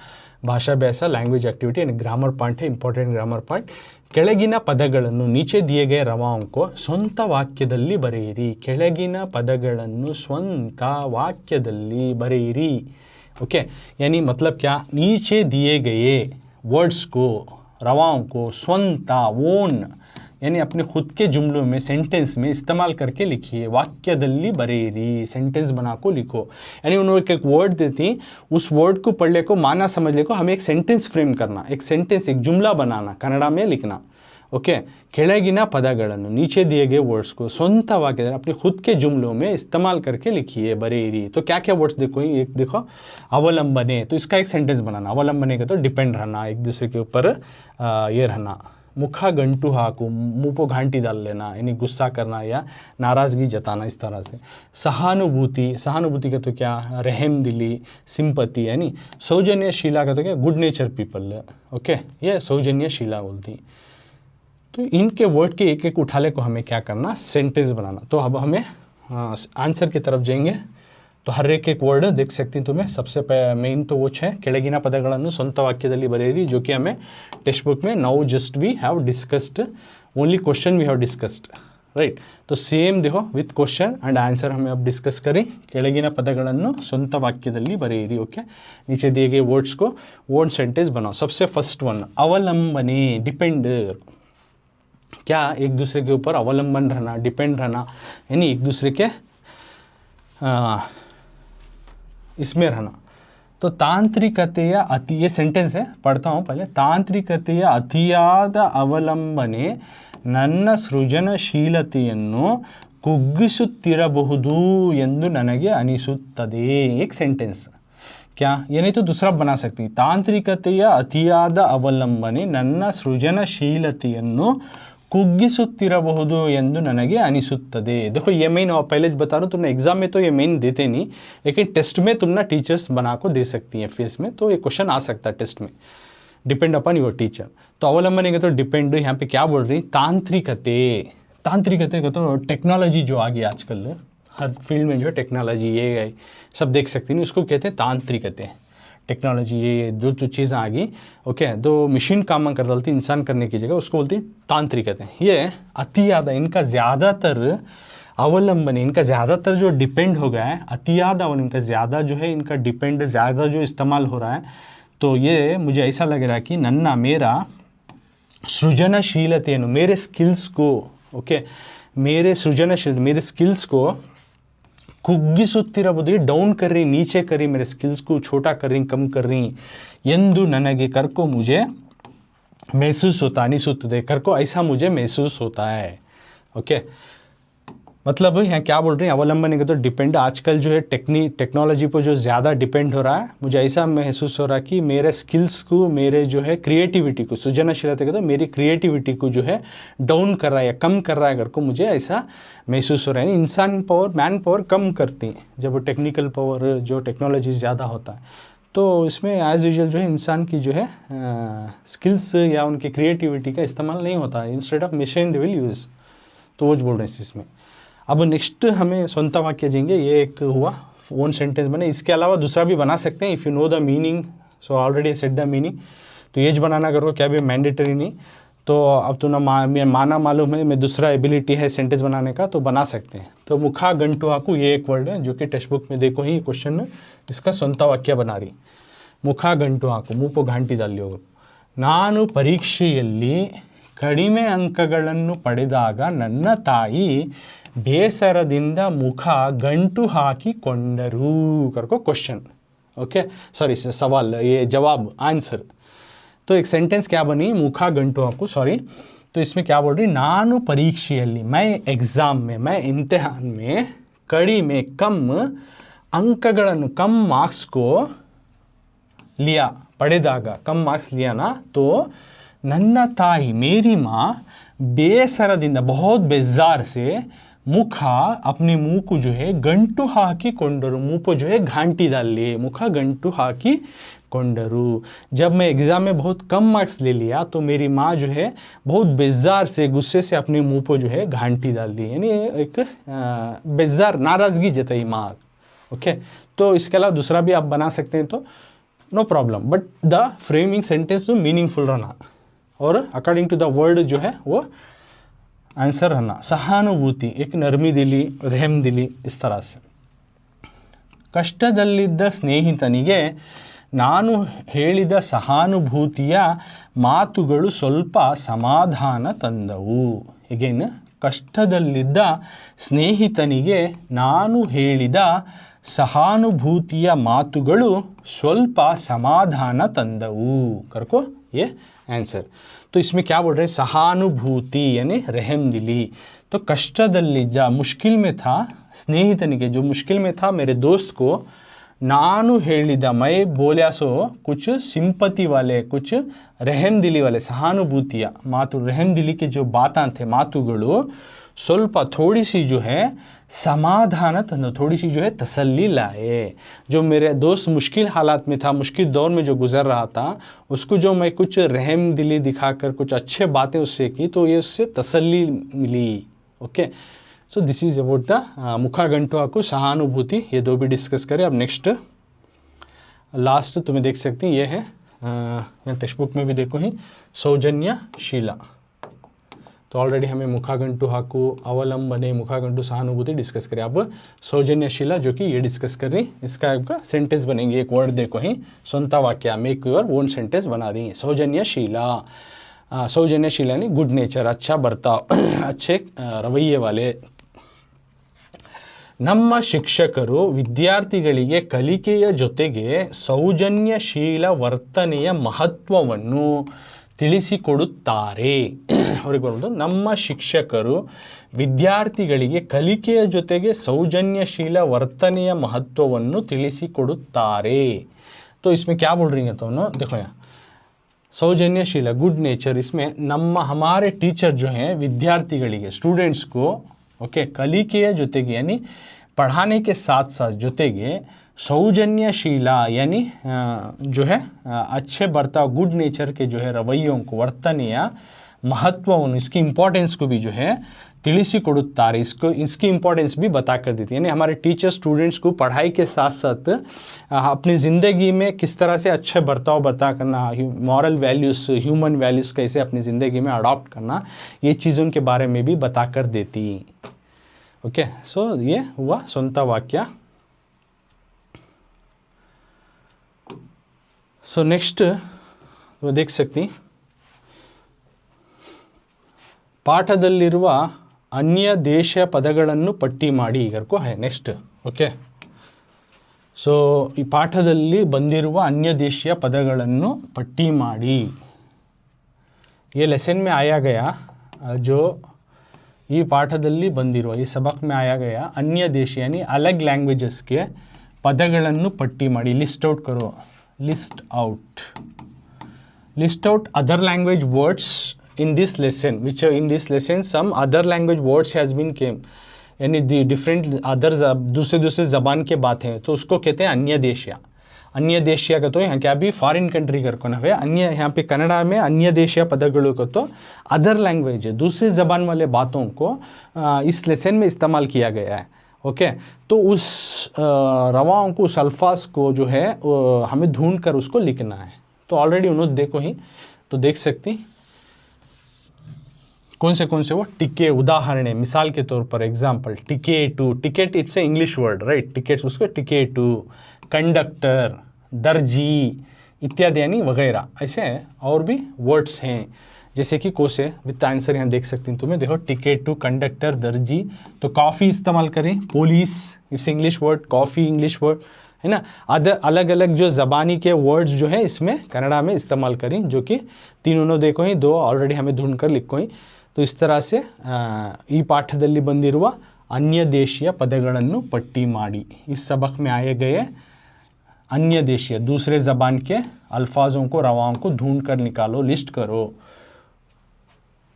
भाषाभ्याಸ लैंग्वेज एक्टिविटी यानी ग्रामर पॉइंट है, इंपॉर्टेंट ग्रामर पॉइंट। ಕೆಳಗಿನ ಪದಗಳನ್ನು नीचे दिए गए रवाओं को ಸ್ವಂತ ವಾಕ್ಯದಲ್ಲಿ ಬರೆಯಿರಿ, ಕೆಳಗಿನ ಪದಗಳನ್ನು ಸ್ವಂತ ವಾಕ್ಯದಲ್ಲಿ ಬರೆಯಿರಿ, ओके। यानी मतलब क्या, नीचे दिए गए वर्ड्स को, रवाओं को स्वंता ओन यानी अपने खुद के जुमलों में, सेंटेंस में इस्तेमाल करके लिखिए। वाक्यदल्ली बरेरी, सेंटेंस बना को लिखो। यानी उन्होंने एक वर्ड देती, उस वर्ड को पढ़ने को, माना समझने को, हमें एक सेंटेंस फ्रेम करना, एक सेंटेंस, एक जुमला बनाना, कन्नड़ा में लिखना, ओके। ಕೆಳಗಿನ ಪದಗಳನ್ನು नीचे दिए गए वर्ड्स को स्ವಂತ वाक्य अपने खुद के जुमलों में इस्तेमाल करके लिखिए, बरेरी। तो क्या क्या वर्ड्स देखो, एक देखो अवलंबने, तो इसका एक सेंटेंस बनाना। अवलंबने का तो डिपेंड रहना, एक दूसरे के ऊपर ये रहना, मुखा गंटू हाकू, मुंह को घंटी डाल लेना, यानी गुस्सा करना या नाराज़गी जताना, इस तरह से। सहानुभूति, सहानुभूति का तो क्या, रहम दिली, सिंपति, यानी सौजन्यशीला का तो क्या, गुड नेचर पीपल, ओके, ये सौजन्यशीला बोलती। तो इनके वर्ड के एक एक उठाले को हमें क्या करना, सेंटेंस बनाना। तो अब हमें आंसर की तरफ जाएंगे। तो हर एक वर्ड देख सकती तुम्हें। सबसे ಮೇನ್ तो वो है ಕೆಳಗಿನ ಪದಗಳನ್ನು ಸ್ವಂತ ವಾಕ್ಯದಲ್ಲಿ ಬರೆಯಿರಿ, जो कि हमें टेक्स्ट बुक में now just we have discussed, only question we have discussed, right. तो सेम देखो विथ क्वेश्चन एंड आंसर हमें अब डिस्कस करें। ಕೆಳಗಿನ ಪದಗಳನ್ನು ಸ್ವಂತ ವಾಕ್ಯದಲ್ಲಿ ಬರೆಯಿರಿ, ओके। नीचे दिए गए वर्ड्स को वर्ड सेंटेंस बनाओ। सबसे फर्स्ट वन, अवलंबने, डिपेंड, क्या एक दूसरे के ऊपर अवलंबन रहना, डिपेंड रहना, यानी एक दूसरे के इसमें रहना। तो ತಾಂತ್ರಿಕತೆಯ ಅತಿ, ये सेंटेंस है, पढ़ता हूँ पहले। ತಾಂತ್ರಿಕತೆಯ ಅತಿಯಾದ ಅವಲಂಬನೆ ನನ್ನ ಸೃಜನಶೀಲತೆಯನ್ನು ಕುಗ್ಗಿಸುತ್ತಿರಬಹುದು ಎಂದು ನನಗೆ ಅನಿಸುತ್ತದೆ। एक सेंटेंस क्या, ये नहीं तो दूसरा बना सकती। ತಾಂತ್ರಿಕತೆಯ ಅತಿಯಾದ ಅವಲಂಬನೆ ನನ್ನ ಸೃಜನಶೀಲತೆಯನ್ನು ಕುಗ್ಗಿಸುತ್ತಿರಬಹುದು ಎಂದು ನನಗೆ ಅನಿಸುತ್ತದೆ। देखो ये मेन पहले बता रहा हूँ, तुमने एग्जाम में तो ये मेन देते नहीं, लेकिन टेस्ट में तुम ना टीचर्स बना को दे सकती हैं फेस में, तो ये क्वेश्चन आ सकता है टेस्ट में, डिपेंड अपन योर टीचर। तो अवलंबन का तो डिपेंड, यहाँ पे क्या बोल रही, तांत्रिकते, तांत्रिकते का तो टेक्नोलॉजी जो आ गई आजकल हर फील्ड में, जो है टेक्नोलॉजी ये सब देख सकती नहीं, उसको कहते हैं तांत्रिकते। टेक्नोलॉजी ये जो चीज़ें आ गई, ओके, तो मशीन काम कर डालती इंसान करने की जगह, उसको बोलती तांत्रिकते। ये अतियाद, इनका ज़्यादातर अवलंबन, इनका ज़्यादातर जो डिपेंड हो गया है, अतियाद अवलंबन, इनका ज़्यादा जो है, इनका डिपेंड ज़्यादा जो इस्तेमाल हो रहा है। तो ये मुझे ऐसा लग रहा है कि नन्ना मेरा सृजनशीलतेಯನ್ನು, मेरे स्किल्स को, ओके, मेरे सृजनशील, मेरे स्किल्स को ಕುಗ್ಗಿಸುತ್ತಿರಬಹುದು, ಡೌನ್ कर रही, नीचे कर रही, मेरे स्किल्स को छोटा कर रही, कम कर रही, ಎಂದು ನನಗೆ करको मुझे महसूस होता, अनिಸುತ್ತದೆ, करको ऐसा मुझे महसूस होता है, ओके। मतलब यहाँ क्या बोल रही हैं, अवलंबन का तो डिपेंड, आजकल जो है टेक्नोलॉजी पर जो ज़्यादा डिपेंड हो रहा है, मुझे ऐसा महसूस हो रहा है कि मेरे स्किल्स को, मेरे जो है क्रिएटिविटी को, सृजनशीलता का तो मेरी क्रिएटिविटी को जो है डाउन कर रहा है या कम कर रहा है, करके मुझे ऐसा महसूस हो रहा है। इंसान पावर, मैन पावर कम करती हैं जब टेक्निकल पावर, जो टेक्नोलॉजी ज़्यादा होता है, तो इसमें एज़ यूजुअल जो है इंसान की जो है स्किल्स या उनकी क्रिएटिविटी का इस्तेमाल नहीं होता है, instead of machine they will use. तो वो बोल रहे हैं इसमें। अब नेक्स्ट हमें स्ವಂತ वाक्य जाएंगे, ये एक हुआ ओन सेंटेंस बने। इसके अलावा दूसरा भी बना सकते हैं, if you know the meaning, so already set the meaning. तो ये बनाना करो, क्या भी मैंडेटरी नहीं। तो अब तो ना माना मालूम है, मैं दूसरा एबिलिटी है सेंटेंस बनाने का, तो बना सकते हैं। तो मुखा गंटू हाकू, ये एक वर्ड है जो कि टेक्स्ट बुक में देखो ही क्वेश्चन, इसका ಸ್ವಂತ वाक्य बना रही। ಮುಖ ಗಂಟು ಹಾಕು, ಮೂಪು ಘಾಂಟಿ ದಲ್ಲಿ ಹೋಗು। ನಾನು ಪರೀಕ್ಷೆಯಲ್ಲಿ ಕಡಿಮೆ ಅಂಕಗಳನ್ನು ಪಡೆದಾಗ ನನ್ನ ತಾಯಿ ಬೇಸರದಿಂದ ಮುಖ ಗಂಟು ಹಾಕಿಕೊಂಡರು, करको क्वेश्चन, ओके, सॉरी सवाल, ये जवाब, आंसर। तो एक सेंटेंस क्या बनी, मुखा गंटु हाकू, सॉरी। तो इसमें क्या बोल रही, ನಾನು ಪರೀಕ್ಷೆಯಲ್ಲಿ, मैं एग्ज़ाम में, मैं इम्तिहान में, कड़िमे कम अंकಗಳನ್ನು, कम मार्क्स को लिया, पढ़ेदागा, कम मार्क्स लिया ना, तो ನನ್ನ ತಾಯಿ, मेरी माँ, ಬೇಸರದಿಂದ, बहुत बेजार से, मुख, अपने मुंह को जो है गंटू हाकिಕೊಂಡರು, मुंह पर जो है घांटी डाल लिए, मुख गंटू हाकिಕೊಂಡರು। जब मैं एग्ज़ाम में बहुत कम मार्क्स ले लिया, तो मेरी माँ जो है बहुत बेजार से, गुस्से से अपने मुंह पर जो है घांटी डाल दी, यानी एक बेजार, नाराज़गी जताई माँ, ओके। तो इसके अलावा दूसरा भी आप बना सकते हैं, तो no problem, but the framing sentence meaningful रहना और अकॉर्डिंग टू द वर्ड जो है वो आंसर रहना। सहानुभूति, एक नरमी दिली, रहम दिली, इस तरह से। ಕಷ್ಟದಲ್ಲಿದ್ದ ಸ್ನೇಹಿತನಿಗೆ ನಾನು ಹೇಳಿದ ಸಹಾನುಭೂತಿಯ ಮಾತುಗಳು ಸ್ವಲ್ಪ ಸಮಾಧಾನ ತಂದವು। ಅಗೇನ್, ಕಷ್ಟದಲ್ಲಿದ್ದ ಸ್ನೇಹಿತನಿಗೆ ನಾನು ಹೇಳಿದ ಸಹಾನುಭೂತಿಯ ಮಾತುಗಳು ಸ್ವಲ್ಪ ಸಮಾಧಾನ ತಂದವು, करको ये आंसर। तो इसमें क्या बोल रहे हैं, सहानुभूति यानी रहम दिली। तो कष्टदल्लिद्द, मुश्किल में था, स्नेहितनिगे, जो मुश्किल में था, मेरे दोस्त को, नानु ಹೇಳಿದ मैं बोलिया सो कुछ सिंपति वाले, कुछ रहम दिली वाले, सहानुभूतिया मातु, रहम दिली के जो बातें थे मातुಗಳು ಸ್ವಲ್ಪ थोड़ी सी जो है समाधान, थोड़ी सी जो है तसल्ली लाए। जो मेरे दोस्त मुश्किल हालात में था, मुश्किल दौर में जो गुजर रहा था, उसको जो मैं कुछ रहम दिली दिखाकर कुछ अच्छे बातें उससे की तो ये उससे तसल्ली मिली। Okay, so this is about the मुखागंटु हाकु सहानुभूति, ये दो भी डिस्कस करें। अब नेक्स्ट लास्ट तुम्हें देख सकती हैं, ये है यहाँ टेक्स्ट बुक में भी देखो ही, सौजन्यशीला। तो ऑलरेडी हमें मुखागंटु हाकु, अवलंबने, मुखागंटु सहानुभूति डिस्कस करें। अब सौजन्यशीला जो कि ये डिस्कस कर रही, इसका आपका सेंटेंस बनेंगे। एक वर्ड देखो ही, स्ವಂತ वाक्य, मेक योर ओन सेंटेंस बना दी। सौजन्यशीला, सौजन्यशीला यानी गुड नेचर, अच्छा बर्ताव, अच्छे रवैये वाले। ನಮ್ಮ ಶಿಕ್ಷಕರು ವಿದ್ಯಾರ್ಥಿಗಳಿಗೆ ಕಲಿಕೆಯ ಜೊತೆಗೆ ಸೌಜನ್ಯಶೀಲ ವರ್ತನೆಯ ಮಹತ್ವವನ್ನು ತಿಳಿಸಿಕೊಡುತ್ತಾರೆ। ಅವ್ರಿಗೆ ಬರೋದು, ನಮ್ಮ ಶಿಕ್ಷಕರು ವಿದ್ಯಾರ್ಥಿಗಳಿಗೆ ಕಲಿಕೆಯ ಜೊತೆಗೆ ಸೌಜನ್ಯಶೀಲ ವರ್ತನೆಯ ಮಹತ್ವವನ್ನು ತಿಳಿಸಿಕೊಡುತ್ತಾರೆ। तो इसमें क्या बोल रही हैं तो ना, देखो यहाँ सौजन्यशीला, गुड नेचर, इसमें हमारे टीचर जो हैं विद्यार्थिಗಳಿಗೆ, स्टूडेंट्स को, ओके, कलिकेಯ ಜೊತೆಗೆ यानी पढ़ाने के साथ साथ ಜೊತೆಗೆ सौजन्यशीला यानी जो है अच्छे बर्ताव, गुड नेचर के जो है रवैयों को, वರ್ತನೆಯ महत्वವನ್ನು, इसकी इम्पोर्टेंस को भी जो है ತಿಳಿಸಿಕೊಡುತ್ತಾರೆ, इसकी इम्पोर्टेंस भी बता कर देती है। यानी हमारे टीचर स्टूडेंट्स को पढ़ाई के साथ साथ अपनी ज़िंदगी में किस तरह से अच्छे बर्ताव बता करना, मॉरल वैल्यूज़, ह्यूमन वैल्यूज़ कैसे अपनी ज़िंदगी में अडॉप्ट करना, ये चीज़ों के बारे में भी बता कर देती। ओके, सो ये हुआ ಸ್ವಂತ वाक्य। सो नेक्स्ट वो देख सकती, ಪಾಠದಲ್ಲಿರುವ अन्य देश ಪದಗಳನ್ನು ಪಟ್ಟಿ ಮಾಡಿ ಈಗರ್ಕೋ है नेक्स्ट। ओके, सो ಈ ಪಾಠದಲ್ಲಿ ಬಂದಿರುವ अन्य देशीय ಪದಗಳನ್ನು ಪಟ್ಟಿ ಮಾಡಿ। ये लेसन में आया गया, जो ಈ ಪಾಠದಲ್ಲಿ ಬಂದಿರುವ, ಈ सबक में आया गया अन्य देश यानी अलग लैंग्वेजेस के ಪದಗಳನ್ನು ಪಟ್ಟಿ ಮಾಡಿ, लिस्ट आउट करो, list out other language words in this lesson, which in this lesson some other language words has been came, यानी डिफरेंट अदर दूसरे ज़बान के बात हैं, तो उसको कहते हैं अन्य देशिया। अन्य देशिया का तो यहाँ क्या भी फॉरेन कंट्री करको ना है, अन्य यहाँ पे कन्नड़ा में अन्य देशिया पदगुलों को तो अदर लैंग्वेज, दूसरी ज़बान वाले बातों को इस लेसन में इस्तेमाल किया गया है। ओके, तो उस रवाओं को, उस अल्फाज को जो है हमें ढूंढ कर उसको लिखना है। तो ऑलरेडी उन्होंने देखो ही, तो देख सकती कौन से वो टिके, उदाहरण, मिसाल के तौर पर example, ticket, ticket it's a English word, right, tickets उसको टिकेटू, कंडक्टर, दर्जी इत्यादि यानी वगैरह, ऐसे और भी वर्ड्स हैं। जैसे कि कोसे विद आंसर यहाँ देख सकती हैं तुम्हें, देखो टिकेटू, कंडक्टर, दर्जी। तो कॉफ़ी इस्तेमाल करें, police it's English word, coffee English word है ना। अदर अलग अलग जो ज़बानी के वर्ड्स जो है इसमें कन्नड़ा में इस्तेमाल करें, जो कि तीनों देखो ही, दो ऑलरेडी हमें ढूंढ कर लिखो ही। तो इस तरह से ಈ ಪಾಠದಲ್ಲಿ ಬಂದಿರುವ अन्य देशीय ಪದಗಳನ್ನು ಪಟ್ಟಿ ಮಾಡಿ। इस सबक में आए गए अन्य देशीय, दूसरे ज़बान के अल्फाजों को, रवाओं को ढूंढ कर निकालो, लिस्ट करो,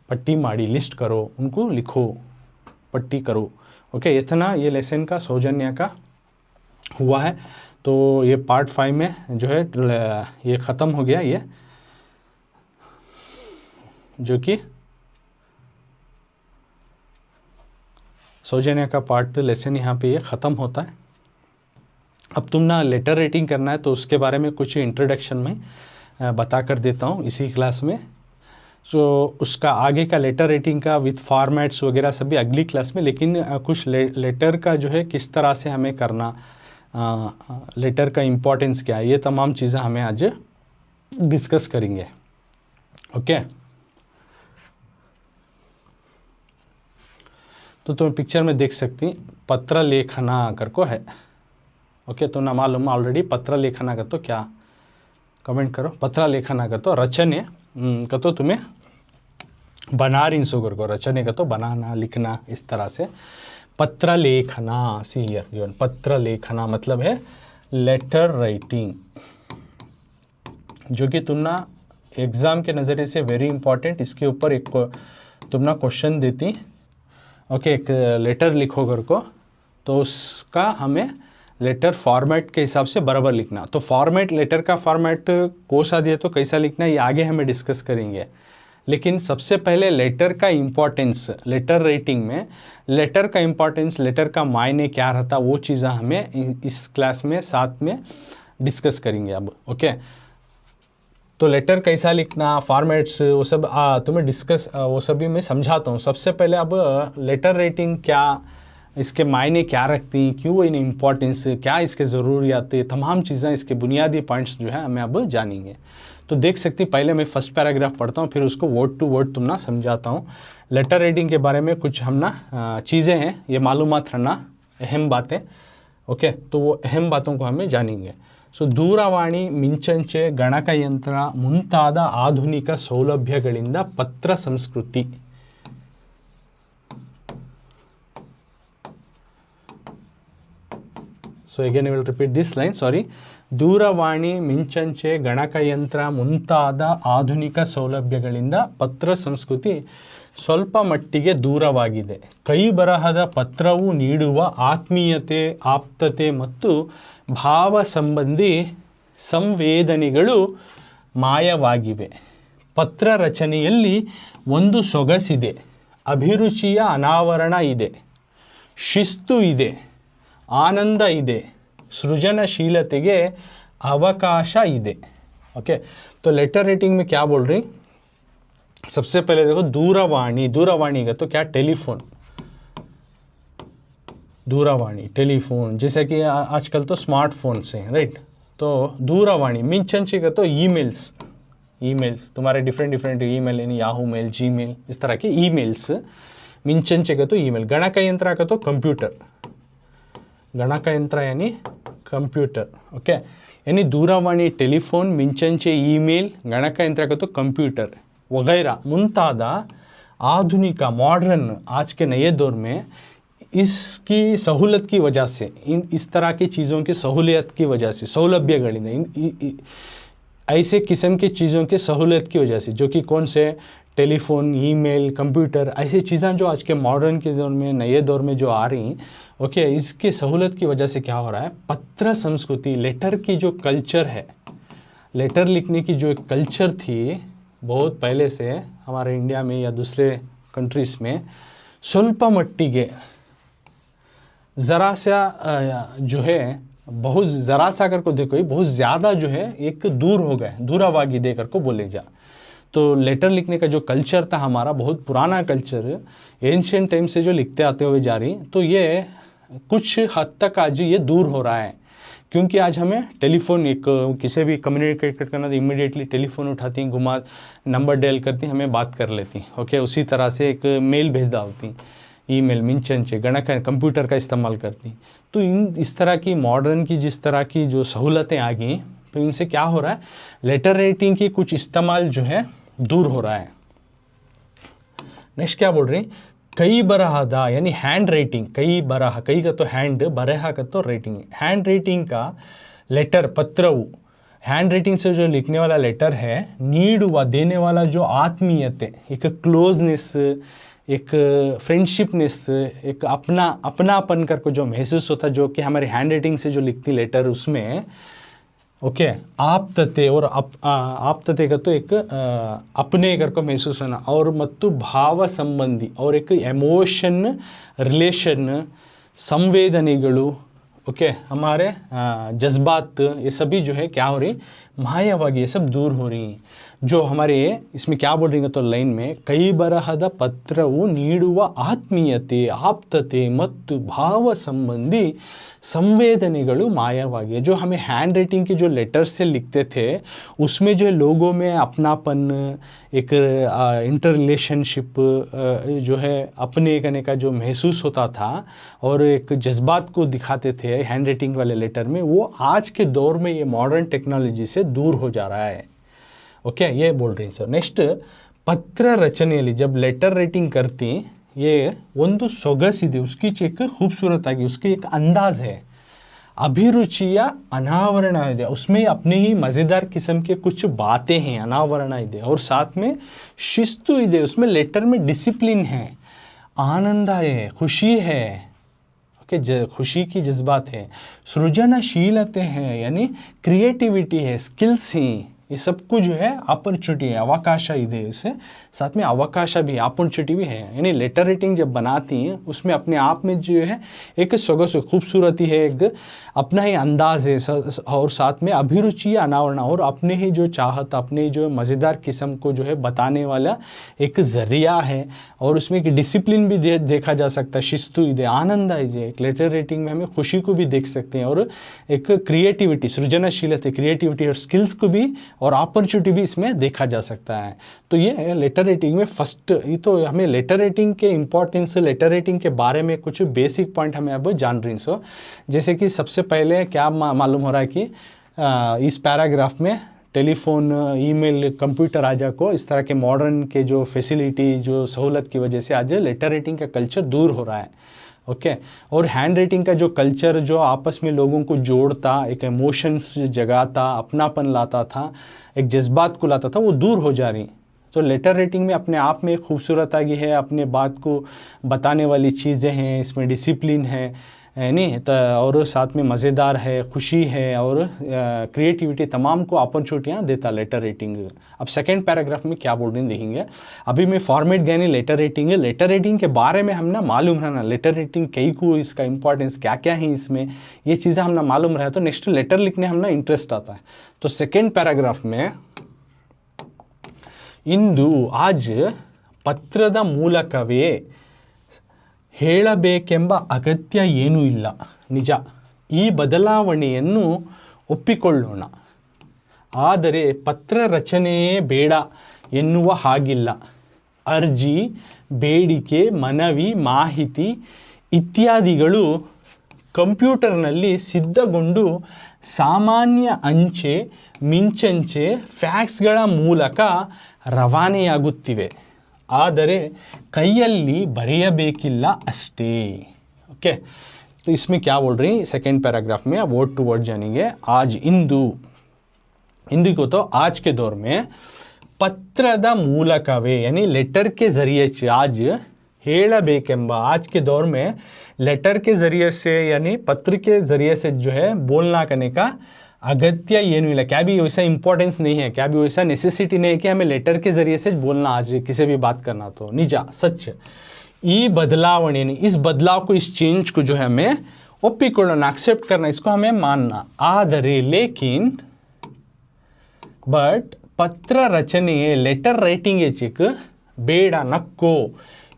पट्टी माड़ी, लिस्ट करो, उनको लिखो, पट्टी करो। ओके, इतना ये लेसन का सौजन्य का हुआ है। तो ये पार्ट 5 में जो है ये ख़त्म हो गया, ये जो कि सौजन्य का पार्ट लेसन यहाँ पे ये ख़त्म होता है। अब तुम ना लेटर राइटिंग करना है, तो उसके बारे में कुछ इंट्रोडक्शन में बता कर देता हूँ इसी क्लास में। सो उसका आगे का लेटर राइटिंग का विथ फॉर्मेट्स वगैरह सभी अगली क्लास में, लेकिन कुछ लेटर का जो है किस तरह से हमें करना, लेटर का इम्पोर्टेंस क्या है, ये तमाम चीज़ें हमें आज डिस्कस करेंगे। ओके, तो तुम पिक्चर में देख सकती पत्र लेखना कर को है। ओके, तो ना मालूम ऑलरेडी पत्र लेखना का तो क्या, कमेंट करो। पत्र लेखना का तो रचने का तो तुम्हें बना रही सुगर को, रचने का तो बनाना, लिखना, इस तरह से पत्र लेखना। सी हियर गिवन, पत्र लेखना मतलब है लेटर राइटिंग, जो कि तुम ना एग्ज़ाम के नज़रिए से वेरी इंपॉर्टेंट, इसके ऊपर एक तुम ना क्वेश्चन देती, ओके, एक लेटर लिखो घर को, तो उसका हमें लेटर फॉर्मेट के हिसाब से बराबर लिखना। तो फॉर्मेट, लेटर का फॉर्मेट कोर्स आ दिया तो कैसा लिखना ये आगे हमें डिस्कस करेंगे, लेकिन सबसे पहले लेटर का इम्पोर्टेंस, लेटर राइटिंग में लेटर का इम्पोर्टेंस, लेटर का मायने क्या रहता, वो चीज़ें हमें इस क्लास में साथ में डिस्कस करेंगे अब, ओके। तो लेटर कैसा लिखना, फॉर्मेट्स, वो सब तुम्हें डिस्कस, वो सब भी मैं समझाता हूँ। सबसे पहले अब लेटर राइटिंग क्या, इसके मायने क्या रखती हैं, क्यों इन इम्पोर्टेंस, क्या इसके ज़रूरियात, तमाम चीज़ें, इसके बुनियादी पॉइंट्स जो है हमें अब जानेंगे। तो देख सकती, पहले मैं फर्स्ट पैराग्राफ पढ़ता हूँ, फिर उसको वर्ड टू वर्ड तुम ना समझाता हूँ। लेटर राइटिंग के बारे में कुछ हम ना चीज़ें हैं, ये मालूमात रहना, अहम बातें, ओके। तो वो अहम बातों को हमें जानेंगे। ಸೊ ದೂರವಾಣಿ, ಮಿಂಚಂಚೆ, ಗಣಕಯಂತ್ರ ಮುಂತಾದ ಆಧುನಿಕ ಸೌಲಭ್ಯಗಳಿಂದ ಪತ್ರ ಸಂಸ್ಕೃತಿ. So again I will repeat this line, sorry. ದೂರವಾಣಿ, ಮಿಂಚಂಚೆ, ಗಣಕಯಂತ್ರ ಮುಂತಾದ ಆಧುನಿಕ ಸೌಲಭ್ಯಗಳಿಂದ ಪತ್ರ ಸಂಸ್ಕೃತಿ ಸ್ವಲ್ಪ ಮಟ್ಟಿಗೆ ದೂರವಾಗಿದೆ. ಕೈ ಬರಹದ ಪತ್ರವು ನೀಡುವ ಆತ್ಮೀಯತೆ, ಆಪ್ತತೆ ಮತ್ತು ಭಾವ ಸಂಬಂಧಿ ಸಂವೇದನೆಗಳು ಮಾಯವಾಗಿವೆ. ಪತ್ರ ರಚನೆಯಲ್ಲಿ ಒಂದು ಸೊಗಸಿದೆ, ಅಭಿರುಚಿಯ ಅನಾವರಣ ಇದೆ, ಶಿಸ್ತು ಇದೆ, आनंद ಇದೆ, सृजनशीलतेಗೆ अवकाश ಇದೆ, ओके। तो लेटर राइटिंग में क्या बोल रही, सबसे पहले देखो दूरवाणी, दूरवाणी का तो क्या, टेलीफोन, दूरवाणी टेलीफोन, जैसे कि आजकल तो स्मार्टफोन से, राइट। तो दूरवाणी, मिंचंचे का तो ईमेल्स, ईमेल्स तुम्हारे डिफरेंट ईमेल, यानी याहू मेल, जीमेल, इस तरह के ईमेल्स। मिंचंचे का तो ईमेल, गणकयंत्र का तो कंप्यूटर, गणकयंत्र यानी कंप्यूटर, ओके। यानी दूरवाणी, टेलीफोन, मिंचंचे, ईमेल, गणकयंत्र का तो कंप्यूटर वगैरह ಮುಂತಾದ आधुनिक मॉडर्न आज के नए दौर में इसकी सहूलत की वजह से, इस तरह की चीज़ों की सहूलियत की वजह से, सौलभ्यಗಳಿಂದ, ऐसे किस्म की चीज़ों की सहूलियत की वजह से, जो कि कौन से, टेलीफोन, ईमेल, कंप्यूटर, ऐसी चीज़ें जो आज के मॉडर्न के दौर में, नए दौर में जो आ रही, ओके, इसके सहूलत की वजह से क्या हो रहा है, पत्र संस्कृति, लेटर की जो कल्चर है, लेटर लिखने की जो एक कल्चर थी बहुत पहले से हमारे इंडिया में या दूसरे कंट्रीज़ में, ಸ್ವಲ್ಪ ಮಟ್ಟಿಗೆ ज़रा सा जो है, बहुत ज़रा सा अगर को देखो, बहुत ज़्यादा जो है एक दूर हो गए, दूरावाಗಿದೆ कर को बोले जा। तो लेटर लिखने का जो कल्चर था हमारा, बहुत पुराना कल्चर, एंशियंट टाइम से जो लिखते आते हुए जा रही, तो ये कुछ हद तक आज ये दूर हो रहा है, क्योंकि आज हमें टेलीफोन, एक किसी भी कम्युनिकेट करना तो इमीडिएटली टेलीफोन उठाती, घुमा, नंबर डायल करती, हमें बात कर लेती, ओके। उसी तरह से एक मेल भेज डालती, ईमेल, मिंचंचे, गणक, कंप्यूटर का इस्तेमाल करती। तो इस तरह की मॉडर्न की जिस तरह की जो सहूलतें आ गई, तो इनसे क्या हो रहा है, लेटर राइटिंग की कुछ इस्तेमाल जो है दूर हो रहा है। नेक्स्ट क्या बोल रही, कई बरहद, यानी हैंड राइटिंग, कई बरह, कई का तो हैंड, बरह का तो राइटिंग, हैंड राइटिंग का लेटर, पत्रವು, हैंड राइटिंग से जो लिखने वाला लेटर है, नीडुवा, देने वाला जो आत्मीयते, एक क्लोजनेस, एक फ्रेंडशिपनेस, एक अपनापन कर को जो महसूस होता, जो कि हमारे हैंड राइटिंग से जो लिखती लेटर, उसमें ओके, आप्तते, और आप्तते का तो एक अपने कर को महसूस होना, और मत्तु भाव संबंधी, और एक एमोशन, रिलेशन, संवेदनेಗಳು, ओके, हमारे जज्बात, ये सभी जो है क्या हो रही, मायावागी, ये सब दूर हो रही। जो हमारे इसमें क्या बोल रही है, तो लाइन में कई बरहದ ಪತ್ರವು ನೀಡುವ ಆತ್ಮೀಯತೆ, ಆಪ್ತತೆ ಮತ್ತು ಭಾವ संबंधी संवेदनेಗಳು मायावागी। जो हमें हैंड राइटिंग के जो लेटर्स से लिखते थे, उसमें जो लोगों में अपनापन, एक इंटर रिलेशनशिप जो है, अपने करने का जो महसूस होता था, और एक जज्बात को दिखाते थे हैंड राइटिंग वाले लेटर में, वो आज के दौर में ये मॉडर्न टेक्नोलॉजी से दूर हो जा रहा है, ओके, ये बोल रही सर। नेक्स्ट, पत्र रचನೆಯಲ್ಲಿ जब लेटर राइटिंग करती, ये ಒಂದು ಸೊಗಸಿದೆ, उसकी एक खूबसूरत आगे, उसकी एक अंदाज़ है, ಅಭಿರುಚಿಯ अनावरण ಇದೆ, उसमें अपने ही मज़ेदार किस्म के कुछ बातें हैं, अनावरण ಇದೆ, और साथ में शिस्तु ಇದೆ, उसमें लेटर में डिसिप्लिन है, आनंद है, खुशी है, ओके, खुशी की जज्बात है, सृजनशीलते हैं यानी क्रिएटिविटी है, स्किल्स हैं, ये सब कुछ जो है अपॉर्चुनिटी है, अवकाश ಇದೆ, इससे साथ में अवकाश भी, अपॉर्चुनिटी भी है। यानी लेटर राइटिंग जब बनाती हैं उसमें अपने आप में जो है एक सोगसु खूबसूरती है, एक अपना ही अंदाज है, और साथ में अभिरुचि अनावरण, और अपने ही जो चाहत, अपने जो मज़ेदार किस्म को जो है बताने वाला एक ज़रिया है, और उसमें एक डिसिप्लिन भी देखा जा सकता है, शिस्तु ಇದೆ, आनंद है, एक लेटर राइटिंग में हमें खुशी को भी देख सकते हैं, और एक क्रिएटिविटी, सृजनशीलता, क्रिएटिविटी और स्किल्स को भी और अपॉर्चुनिटी भी इसमें देखा जा सकता है। तो ये लेटर राइटिंग में फर्स्ट, ये तो हमें लेटर राइटिंग के इम्पोर्टेंस, लेटर राइटिंग के बारे में कुछ बेसिक पॉइंट हमें अब जान रही सो। जैसे कि सबसे पहले क्या मालूम हो रहा है कि इस पैराग्राफ में टेलीफोन, ईमेल, कंप्यूटर आजा को इस तरह के मॉडर्न के जो फैसिलिटी, जो सहूलत की वजह से आज लेटर राइटिंग का कल्चर दूर हो रहा है, ओके। और हैंड राइटिंग का जो कल्चर जो आपस में लोगों को जोड़ता, एक इमोशंस जगाता, अपनापन लाता था, एक जज्बात को लाता था, वो दूर हो जा रही। तो लेटर राइटिंग में अपने आप में खूबसूरत आ गई है, अपने बात को बताने वाली चीज़ें हैं, इसमें डिसिप्लिन है नहीं तो, और साथ में मज़ेदार है, खुशी है, और क्रिएटिविटी, तमाम को अपॉर्चुनिटियाँ देता लेटर राइटिंग। अब सेकंड पैराग्राफ में क्या बोल रहे हैं देखेंगे। अभी मैं फॉर्मेट गया नहीं, लेटर राइटिंग है, लेटर राइटिंग के बारे में हम ना मालूम रहना, लेटर राइटिंग कई को, इसका इंपॉर्टेंस क्या क्या है इसमें, ये चीज़ें हम ना मालूम रहे तो नेक्स्ट लेटर लिखने हम ना इंटरेस्ट आता है। तो सेकेंड पैराग्राफ में इंदु आज पत्ರದ ಮೂಲಕವೇ ಹೇಳಬೇಕೆಂಬ ಅಗತ್ಯ ಏನೂ ಇಲ್ಲ, ನಿಜ, ಈ ಬದಲಾವಣೆಯನ್ನು ಒಪ್ಪಿಕೊಳ್ಳೋಣ, ಆದರೆ ಪತ್ರ ರಚನೆಯೇ ಬೇಡ ಎನ್ನುವ ಹಾಗಿಲ್ಲ, ಅರ್ಜಿ, ಬೇಡಿಕೆ, ಮನವಿ, ಮಾಹಿತಿ ಇತ್ಯಾದಿಗಳು ಕಂಪ್ಯೂಟರ್ನಲ್ಲಿ ಸಿದ್ಧಗೊಂಡು ಸಾಮಾನ್ಯ ಅಂಚೆ, ಮಿಂಚಂಚೆ, ಫ್ಯಾಕ್ಸ್ಗಳ ಮೂಲಕ ರವಾನೆಯಾಗುತ್ತಿವೆ, ಆದರೆ ಕೈಯಲ್ಲಿ ಬರೆಯಬೇಕಿಲ್ಲ ಅಷ್ಟೇ, ओके। तो इसमें क्या बोल रही सेकेंड पैराग्राफ में, वर्ड टू वर्ड जानेंगे। आज इंदु, इंदु को तो आज के दौर में पत्ರದ ಮೂಲಕವೇ यानी लेटर के ज़रिए से, आज ಹೇಳಬೇಕೆಂಬ, आज के दौर में लेटर के ज़रिए से यानी पत्र के ज़रिए से जो है बोलना करने का अगत्य ये नहीं, क्या भी वैसा इंपॉर्टेंस नहीं है, क्या भी वैसा नेसेसिटी नहीं है कि हमें लेटर के ज़रिए से बोलना, आज किसी भी बात करना। तो निज सच ये बदलावणे, इस बदलाव को, इस चेंज को जो है हमें ಒಪ್ಪಿಕೊಳ್ಳೋಣ, एक्सेप्ट करना, इसको हमें मानना, ಆದರೆ लेकिन बट पत्र रचನೆಯೇ, लेटर राइटिंग ये चिक ಬೇಡ, ನಕ್ಕೋ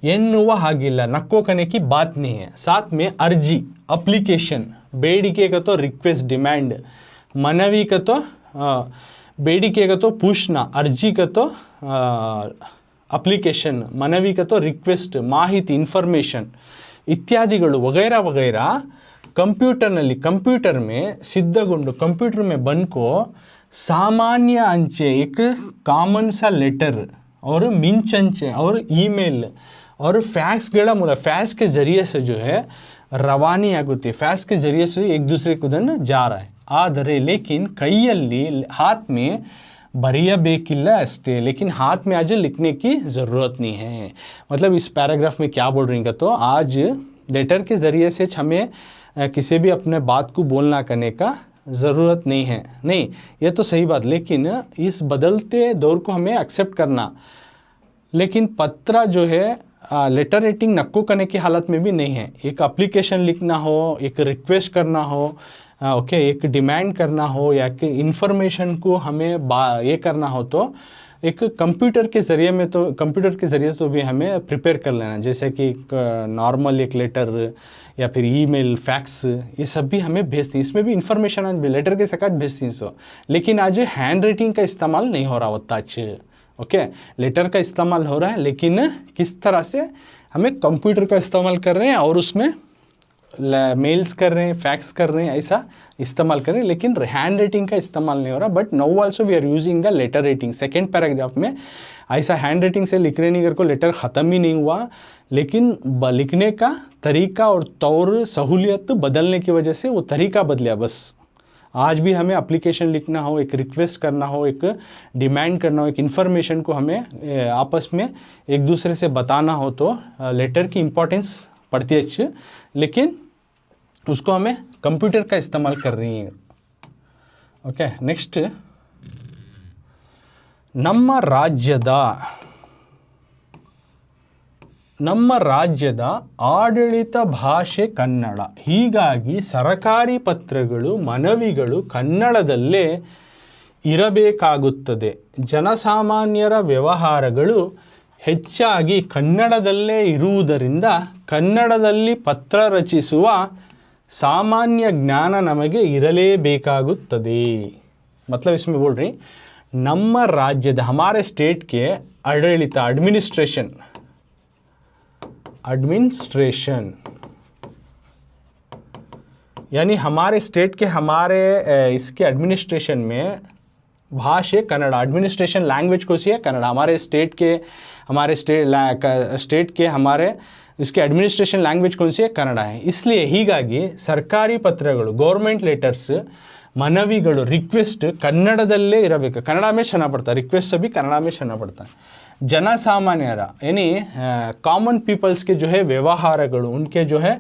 ಎನ್ನುವ ಹಾಗಿಲ್ಲ, ನಕ್ಕೋ करने की बात नहीं है। साथ में अर्जी, अप्लीकेशन, ಬೇಡಿಕೆ का तो रिक्वेस्ट, डिमांड, मनवी का तो ಬೇಡಿಕೆ का तो पूछना, अर्जी का तो अप्लीकेशन, मनवी का तो रिक्वेस्ट, माहिती, इन्फॉर्मेशन इत्यादिಗಳು वगैरह वगैरह कंप्यूटरನಲ್ಲಿ, कंप्यूटर में सिद्धಗೊಂಡು, कंप्यूटर में बनको सामान्य अंचे, एक कॉमन सा लेटर, और मिंचंचे और ईमेल और फैक्सಗಳ ಮೂಲಕ, फैक्स के ज़रिए से जो है रवानी आगुत्ती, फैक्स के ज़रिए से एक दूसरे को दिन जा रहा है, ಆದರೆ लेकिन ಕೈಯಲ್ಲಿ, हाथ में बರೆಯಬೇಕಿಲ್ಲ ಅಷ್ಟೇ, लेकिन हाथ में आज लिखने की ज़रूरत नहीं है। मतलब इस पैराग्राफ में क्या बोल रही हैं तो आज लेटर के ज़रिए से हमें किसी भी अपने बात को बोलना करने का ज़रूरत नहीं है, नहीं, ये तो सही बात, लेकिन इस बदलते दौर को हमें एक्सेप्ट करना, लेकिन पत्र जो है लेटर राइटिंग नक्को करने की हालत में भी नहीं है। एक एप्लीकेशन लिखना हो, एक रिक्वेस्ट करना हो, ओके, एक डिमांड करना हो, या कि इन्फॉर्मेशन को हमें ये करना हो, तो एक कंप्यूटर के ज़रिए में, तो कंप्यूटर के ज़रिए तो भी हमें प्रिपेयर कर लेना, जैसे कि नॉर्मल एक लेटर या फिर ईमेल, फैक्स, ये सब भी हमें भेजती हैं, इसमें भी इन्फॉर्मेशन आज लेटर के साथ भेजती हैं सो, लेकिन आज हैंड राइटिंग का इस्तेमाल नहीं हो रहा होता आज, ओके। लेटर का इस्तेमाल हो रहा है, लेकिन किस तरह से हमें कंप्यूटर का इस्तेमाल कर रहे हैं, और उसमें मेल्स कर रहे हैं, फैक्स कर रहे हैं, ऐसा इस्तेमाल करें, लेकिन हैंड राइटिंग का इस्तेमाल नहीं हो रहा। But now also we are using the letter writing. Second paragraph में ऐसा हैंड राइटिंग से लिख रहे नहीं, अगर को लेटर ख़त्म ही नहीं हुआ, लेकिन लिखने का तरीका और तौर सहूलियत बदलने की वजह से वो तरीका बदला बस। आज भी हमें एप्लीकेशन लिखना हो, एक रिक्वेस्ट करना हो, एक डिमांड करना हो, एक इन्फॉर्मेशन को हमें आपस में एक दूसरे से बताना हो, तो लेटर की इम्पोर्टेंस पड़ती है अच्छी, लेकिन उसको हमें कंप्यूटर का इस्तेमाल कर रही है। ओके, नेक्स्ट, ನಮ್ಮ ರಾಜ್ಯದ ಆಡಳಿತ ಭಾಷೆ ಕನ್ನಡ. ಹೀಗಾಗಿ ಸರಕಾರಿ ಪತ್ರಗಳು, ಮನವಿಗಳು ಕನ್ನಡದಲ್ಲೇ ಇರಬೇಕಾಗುತ್ತದೆ. ಜನಸಾಮಾನ್ಯರ ವ್ಯವಹಾರಗಳು ಹೆಚ್ಚಾಗಿ ಕನ್ನಡದಲ್ಲೇ ಇರುವುದರಿಂದ ಕನ್ನಡದಲ್ಲಿ ಪತ್ರ ರಚಿಸುವ ಸಾಮಾನ್ಯ ಜ್ಞಾನ ನಮಗೆ ಇರಲೇಬೇಕಾಗುತ್ತದೆ. मतलब इसमें बोल रही, ನಮ್ಮ ರಾಜ್ಯದ, हमारे स्टेट के आडಳಿತ, एडमिनिस्ट्रेशन यानी हमारे स्टेट के, हमारे इसके एडमिनिस्ट्रेशन में भाषा कन्नड़ा, एडमिनिस्ट्रेशन लैंग्वेज को सी है कन्नड़ा. हमारे स्टेट के हमारे इसके एडमिनिस्ट्रेशन लैंग्वेज कौन सी है, कन्नड़ा है. इसलिए ಹೀಗಾಗಿ ಸರ್ಕಾರಿ ಪತ್ರಗಳು, गवर्नमेंट लेटर्स, मनविಗಳು, रिक्वेस्ट कन्नड़दल्ले इरಬೇಕು. कन्नड़ा में छना पड़ता है, रिक्वेस्ट भी कन्नड़ा में छना पड़ता है. जनसामान्यर यानी कॉमन पीपल्स के जो है व्यवहारಗಳು, उनके जो है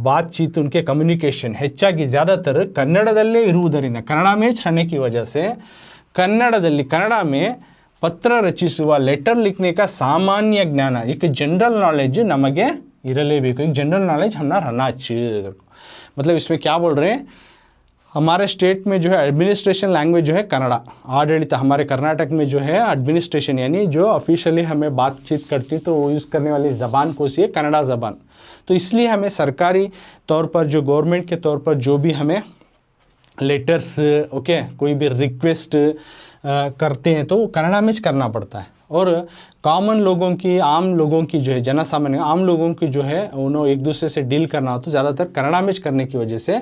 बातचीत, उनके कम्युनिकेशन ಹೆಚ್ಚಾಗಿ ज़्यादातर कन्नड़दल्ले ಇರುವುದರಿಂದ, कन्नड़ा में छने की वजह से कन्नड़ा में पत्र रचिಸುವ, लेटर लिखने का सामान्य ज्ञान, एक जनरल नॉलेज नಮಗೆ ಇರಲೇಬೇಕು. एक जनरल नॉलेज हमारा रहना चाहिए. मतलब इसमें क्या बोल रहे हैं, हमारे स्टेट में जो है एडमिनिस्ट्रेशन लैंग्वेज जो है कन्नड़ा, आडಳಿತ, हमारे कर्नाटक में जो है एडमिनिस्ट्रेशन यानी जो ऑफिशियली हमें बातचीत करती तो वो यूज़ करने वाली ज़बान कौन सी है, कन्नड़ा ज़बान. तो इसलिए हमें सरकारी तौर पर, जो गवर्नमेंट के तौर पर जो भी हमें लेटर्स, ओके, कोई भी रिक्वेस्ट करते हैं तो कन्नड़ा में करना पड़ता है. और कॉमन लोगों की, आम लोगों की जो है, जनसामान्य आम लोगों की जो है, उन्होंने एक दूसरे से डील करना हो तो ज़्यादातर कन्नड़ा में करने की वजह से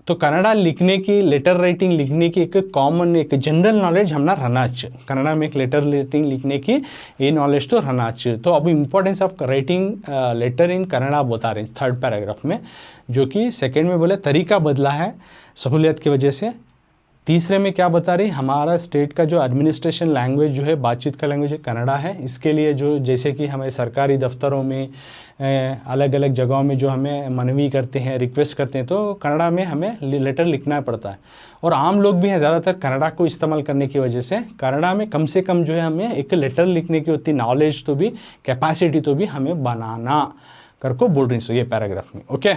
तो कन्नड़ा लिखने की, लेटर राइटिंग लिखने की एक कॉमन, एक जनरल नॉलेज हमारा रहना चाहिए. कन्नड़ा में एक लेटर राइटिंग लिखने की ये नॉलेज तो रहना चाहिए. तो अब इम्पोर्टेंस ऑफ राइटिंग लेटर इन कन्नड़ा बता रहे हैं थर्ड पैराग्राफ में, जो कि सेकेंड में बोले तरीका बदला है सहूलियत की वजह से. तीसरे में क्या बता रही, हमारा स्टेट का जो एडमिनिस्ट्रेशन लैंग्वेज जो है, बातचीत का लैंग्वेज है, कन्नड़ा है. इसके लिए जो, जैसे कि हमें सरकारी दफ्तरों में, अलग अलग जगहों में जो हमें मनवी करते हैं, रिक्वेस्ट करते हैं, तो कन्नड़ा में हमें लेटर लिखना पड़ता है. और आम लोग भी हैं ज़्यादातर कन्नड़ा को इस्तेमाल करने की वजह से कन्नड़ा में कम से कम जो है हमें एक लेटर लिखने की होती नॉलेज तो भी, कैपेसिटी तो भी हमें बनाना कर को बोल रही सो ये पैराग्राफ में. ओके,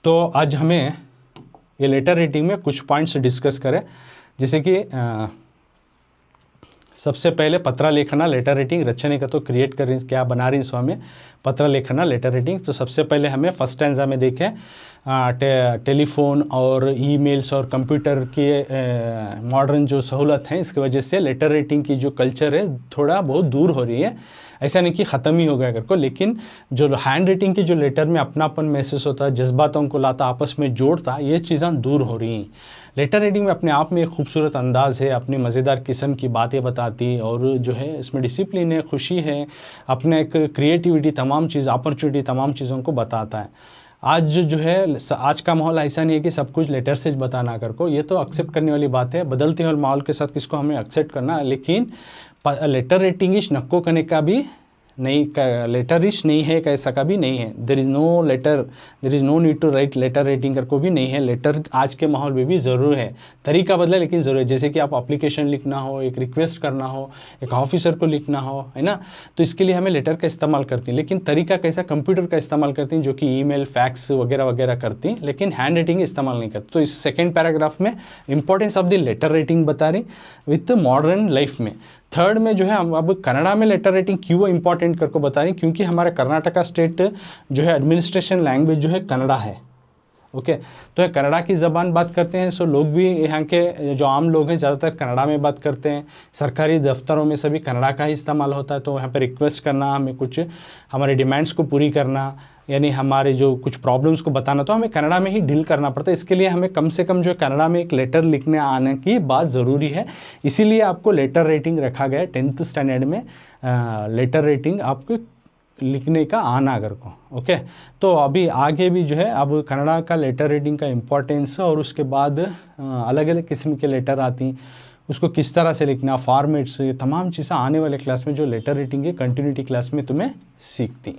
तो आज हमें ये लेटर राइटिंग में कुछ पॉइंट्स डिस्कस करें. जैसे कि सबसे पहले पत्र लेखना, लेटर राइटिंग रचने का तो क्रिएट कर रही, क्या बना रही सो हमें पत्र लेखना, लेटर राइटिंग. तो सबसे पहले हमें फर्स्ट स्टैंजा में देखें टेलीफोन और ईमेल्स और कंप्यूटर की मॉडर्न जो सहूलत हैं, इसकी वजह से लेटर राइटिंग की जो कल्चर है थोड़ा बहुत दूर हो रही है. ऐसा नहीं कि ख़त्म ही हो गया करको, लेकिन जो हैंड राइटिंग की जो लेटर में अपनापन महसूस होता, जज्बातों को लाता, आपस में जोड़ता, ये चीज़ें दूर हो रही हैं. लेटर राइटिंग में अपने आप में एक खूबसूरत अंदाज़ है, अपनी मज़ेदार किस्म की बातें बताती, और जो है इसमें डिसिप्लिन है, खुशी है, अपने एक क्रिएटिविटी, तमाम चीज़, अपॉर्चुनिटी, तमाम चीज़ों को बताता है. आज जो है, आज का माहौल ऐसा नहीं है कि सब कुछ लेटर से बताना कर को, ये तो एक्सेप्ट करने वाली बात है. बदलते हुए माहौल के साथ किसको हमें एक्सेप्ट करना, लेकिन लेटर राइटिंग इस नक्को करने का भी नहीं, लेटरिश नहीं है, कैसा का भी नहीं है. There is no letter, there is no need to write letter writing कर को भी नहीं है. लेटर आज के माहौल में भी ज़रूर है, तरीका बदला लेकिन ज़रूर है. जैसे कि आप एप्लीकेशन लिखना हो, एक रिक्वेस्ट करना हो, एक ऑफिसर को लिखना हो, है ना, तो इसके लिए हमें लेटर का इस्तेमाल करती हैं. लेकिन तरीका कैसा, कंप्यूटर का इस्तेमाल करती हैं, जो कि ईमेल, फैक्स वगैरह वगैरह करती हैं, लेकिन हैंड राइटिंग इस्तेमाल नहीं करती. तो इस सेकेंड पैराग्राफ में importance of the letter writing बता रही विथ मॉडर्न लाइफ में. थर्ड में जो है हम अब कन्नड़ा में लेटर राइटिंग क्यों इंपॉर्टेंट करके बता रही, क्योंकि हमारे कर्नाटका स्टेट जो है एडमिनिस्ट्रेशन लैंग्वेज जो है कन्नड़ा है. ओके। तो कन्नड़ा की ज़बान बात करते हैं, सो लोग भी यहाँ के जो आम लोग हैं ज़्यादातर कन्नड़ा में बात करते हैं। सरकारी दफ्तरों में सभी कन्नड़ा का ही इस्तेमाल होता है। तो यहाँ पर रिक्वेस्ट करना, हमें कुछ हमारे डिमांड्स को पूरी करना, यानी हमारे जो कुछ प्रॉब्लम्स को बताना, तो हमें कन्नड़ा में ही डील करना पड़ता है। इसके लिए हमें कम से कम जो कन्नड़ा में एक लेटर लिखने आने की बात ज़रूरी है। इसीलिए आपको लेटर रेटिंग रखा गया है 10th स्टैंडर्ड में, लेटर रेटिंग आपको लिखने का आना अगर को। ओके, तो अभी आगे भी जो है अब कन्नड़ा का लेटर रेटिंग का इम्पोर्टेंस और उसके बाद अलग अलग किस्म के लेटर आती, उसको किस तरह से लिखना, फॉर्मेट्स, ये तमाम चीज़ें आने वाले क्लास में जो लेटर रेटिंग है कंटिन्यूटी क्लास में तुम्हें सीखती।